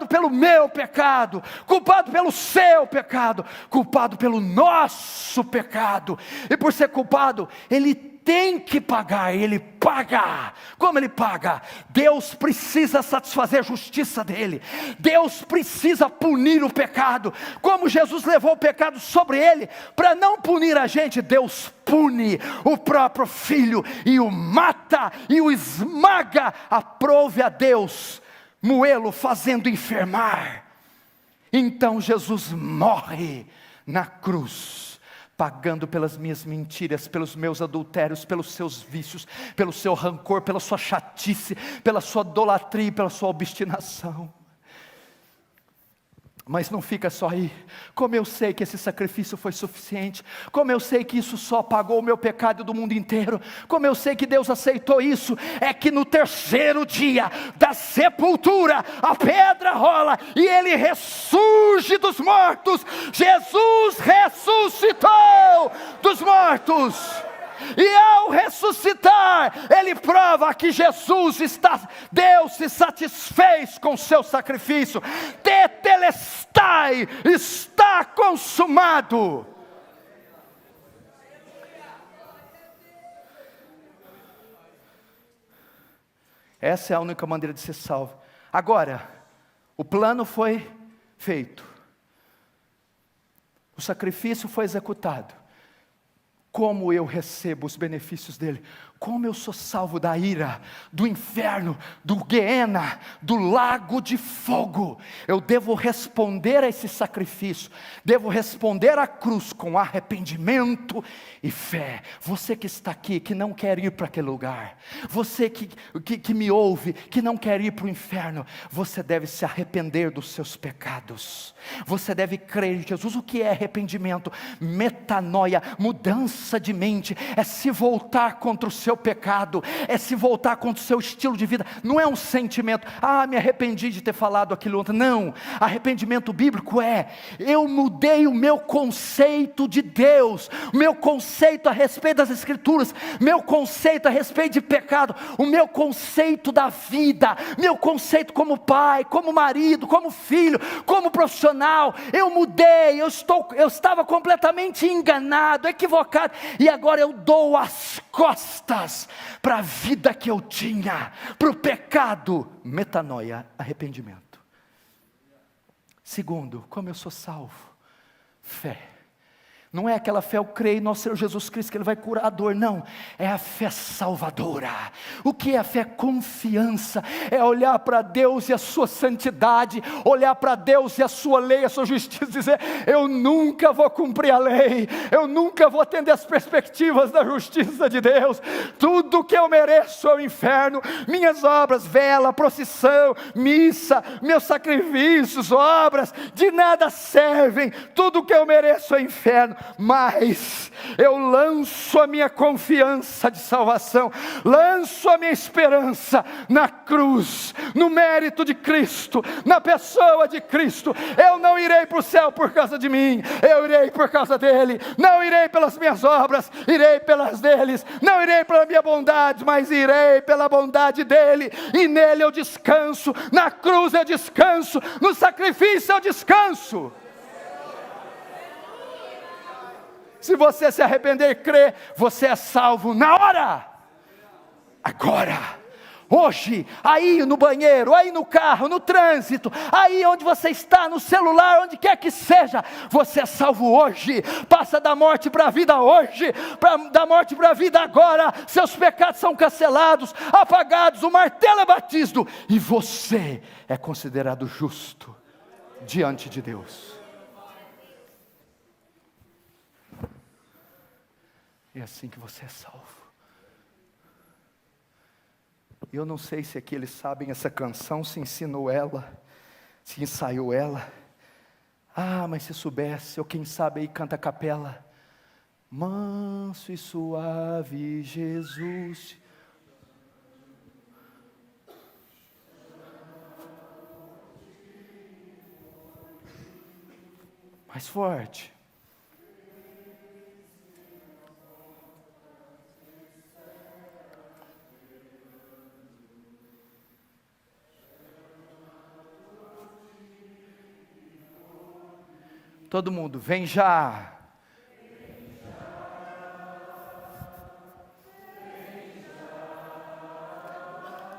pelo meu pecado, culpado pelo seu pecado, culpado pelo nosso pecado, e por ser culpado, ele tem que pagar, ele paga. Como ele paga? Deus precisa satisfazer a justiça dele, Deus precisa punir o pecado. Como Jesus levou o pecado sobre ele, para não punir a gente, Deus pune o próprio filho, e o mata, e o esmaga. Aprove a Deus moê-lo, fazendo enfermar. Então Jesus morre na cruz, pagando pelas minhas mentiras, pelos meus adultérios, pelos seus vícios, pelo seu rancor, pela sua chatice, pela sua idolatria, pela sua obstinação. Mas não fica só aí. Como eu sei que esse sacrifício foi suficiente, como eu sei que isso só pagou o meu pecado do mundo inteiro, como eu sei que Deus aceitou isso, é que no terceiro dia da sepultura, a pedra rola, e ele ressurge dos mortos. Jesus ressuscitou dos mortos. E ao ressuscitar, ele prova que Deus se satisfez com o seu sacrifício. Tetelestai, está consumado. Essa é a única maneira de ser salvo. Agora, o plano foi feito, o sacrifício foi executado. Como eu recebo os benefícios dele? Como eu sou salvo da ira, do inferno, do Guiena, do lago de fogo. Eu devo responder a esse sacrifício, devo responder à cruz com arrependimento e fé. Você que está aqui, que não quer ir para aquele lugar, você que me ouve, que não quer ir para o inferno, você deve se arrepender dos seus pecados, você deve crer em Jesus. O que é arrependimento? Metanoia, mudança de mente, é se voltar contra o seu pecado, é se voltar contra o seu estilo de vida. Não é um sentimento, me arrependi de ter falado aquilo ontem. Não, arrependimento bíblico é: eu mudei o meu conceito de Deus, o meu conceito a respeito das Escrituras, meu conceito a respeito de pecado, o meu conceito da vida, meu conceito como pai, como marido, como filho, como profissional. Eu mudei, eu estava completamente enganado, equivocado, e agora eu dou as costas para a vida que eu tinha, para o pecado. Metanoia, arrependimento. Segundo, como eu sou salvo? Fé. Não é aquela fé, eu creio em nosso Senhor Jesus Cristo que Ele vai curar a dor, não, é a fé salvadora. O que é a fé? Confiança, é olhar para Deus e a sua santidade, olhar para Deus e a sua lei, a sua justiça, dizer: eu nunca vou cumprir a lei, eu nunca vou atender as perspectivas da justiça de Deus, tudo que eu mereço é o inferno, minhas obras, vela, procissão, missa, meus sacrifícios, obras, de nada servem, tudo que eu mereço é o inferno. Mas eu lanço a minha confiança de salvação, lanço a minha esperança na cruz, no mérito de Cristo, na pessoa de Cristo. Eu não irei para o céu por causa de mim, eu irei por causa dele. Não irei pelas minhas obras, irei pelas deles. Não irei pela minha bondade, mas irei pela bondade dele, e nele eu descanso, na cruz eu descanso, no sacrifício eu descanso. Se você se arrepender e crer, você é salvo na hora, agora, hoje, aí no banheiro, aí no carro, no trânsito, aí onde você está, no celular, onde quer que seja, você é salvo hoje. Passa da morte para a vida hoje, da morte para a vida agora. Seus pecados são cancelados, apagados, o martelo é batido, e você é considerado justo diante de Deus. É assim que você é salvo. Eu não sei se aqui eles sabem essa canção, se ensinou ela, se ensaiou ela. Mas se soubesse, ou quem sabe aí canta a capela. Manso e suave Jesus. Mais forte. Todo mundo, vem já.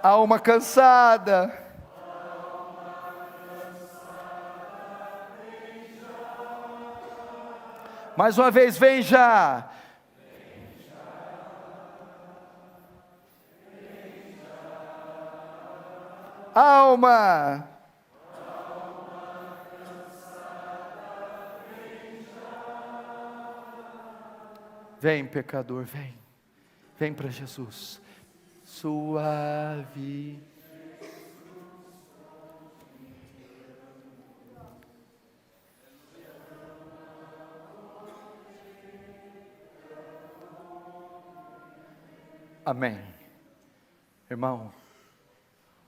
Alma cansada. Mais uma vez, vem já. Alma. Vem, pecador, vem para Jesus, suave. Amém. Irmão,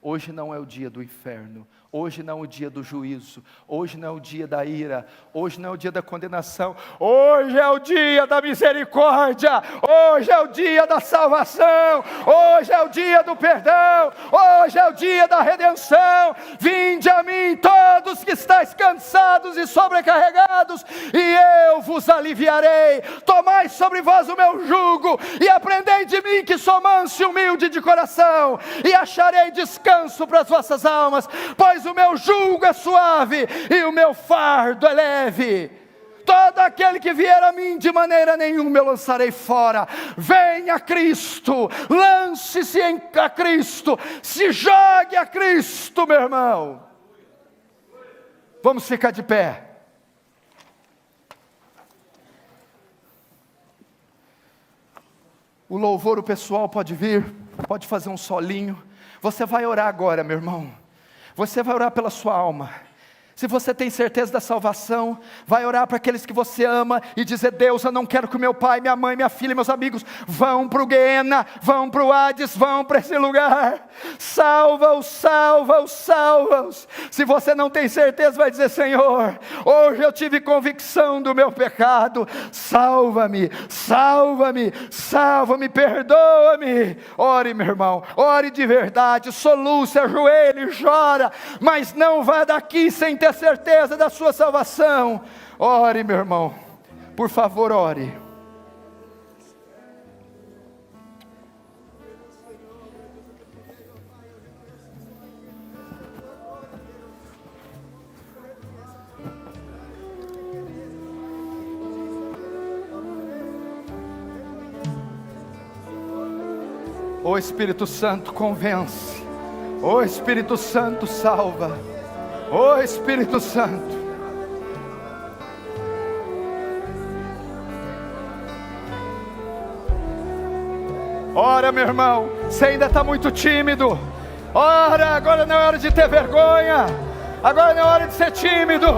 hoje não é o dia do inferno, hoje não é o dia do juízo, hoje não é o dia da ira, hoje não é o dia da condenação, hoje é o dia da misericórdia, hoje é o dia da salvação, hoje é o dia do perdão, hoje é o dia da redenção. Vinde a mim todos que estáis cansados e sobrecarregados, e eu vos aliviarei. Tomai sobre vós o meu jugo, e aprendei de mim, que sou manso e humilde de coração, e acharei descanso para as vossas almas, pois o meu jugo é suave e o meu fardo é leve. Todo aquele que vier a mim, de maneira nenhuma eu lançarei fora. Venha a Cristo, lance-se a Cristo, se jogue a Cristo, meu irmão. Vamos ficar de pé. O louvor, o pessoal pode vir, pode fazer um solinho. Você vai orar agora, meu irmão. Você vai orar pela sua alma. Se você tem certeza da salvação, vai orar para aqueles que você ama e dizer: Deus, eu não quero que o meu pai, minha mãe, minha filha, meus amigos vão para o Guiena, vão para o Hades, vão para esse lugar. Salva-os, salva-os, salva-os. Se você não tem certeza, vai dizer: Senhor, hoje eu tive convicção do meu pecado. Salva-me, salva-me, salva-me, perdoa-me. Ore, meu irmão, ore de verdade, soluce, ajoelhe, chora, mas não vá daqui sem ter certeza da sua salvação. Ore, meu irmão, por favor, ore. O Espírito Santo convence, o Espírito Santo salva, o Espírito Santo. Ora, meu irmão, você ainda está muito tímido. Ora, agora não é hora de ter vergonha, agora não é hora de ser tímido.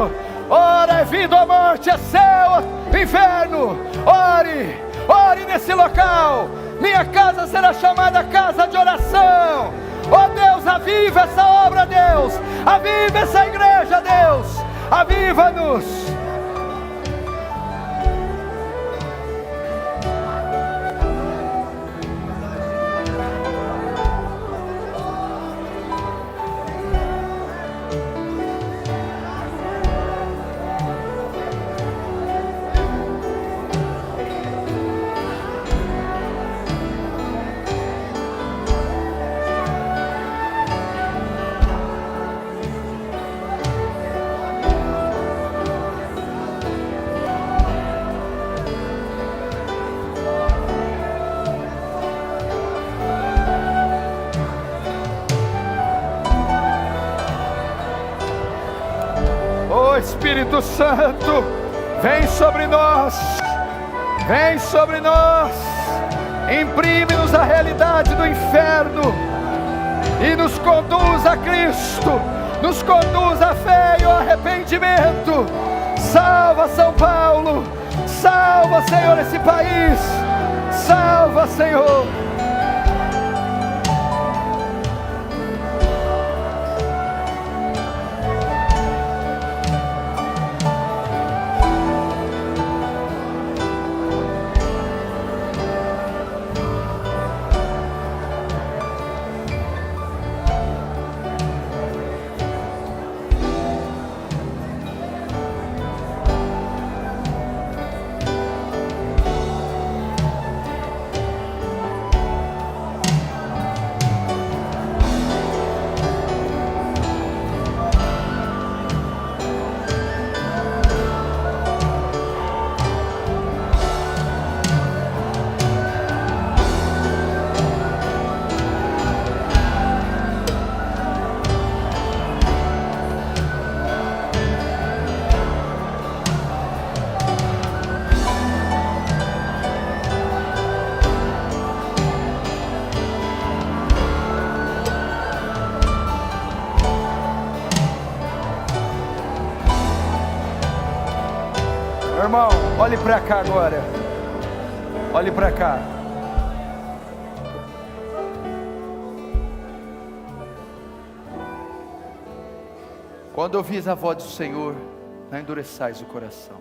Ora, é vida ou morte, é céu, inferno. Ore, ore nesse local. Minha casa será chamada casa de oração. Oh Deus, aviva essa obra, Deus. Aviva essa igreja, Deus. Aviva-nos. Espírito Santo, vem sobre nós, vem sobre nós, imprime-nos a realidade do inferno e nos conduz a Cristo, nos conduz à fé e ao arrependimento. Salva São Paulo, salva, Senhor, esse país, salva, Senhor. Irmão, olhe para cá agora. Olhe para cá. Quando ouvis a voz do Senhor, não endureçais o coração.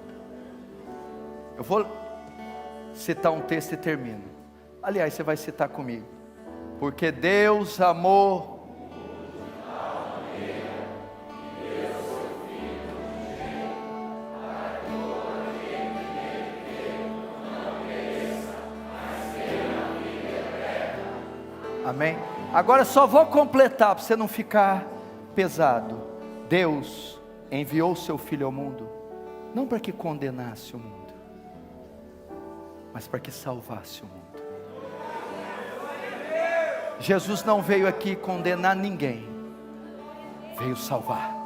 Eu vou citar um texto e termino. Aliás, você vai citar comigo. Porque Deus amou Amém? Agora só vou completar para você não ficar pesado. Deus enviou o seu Filho ao mundo não para que condenasse o mundo, mas para que salvasse o mundo. Jesus não veio aqui condenar ninguém, veio salvar.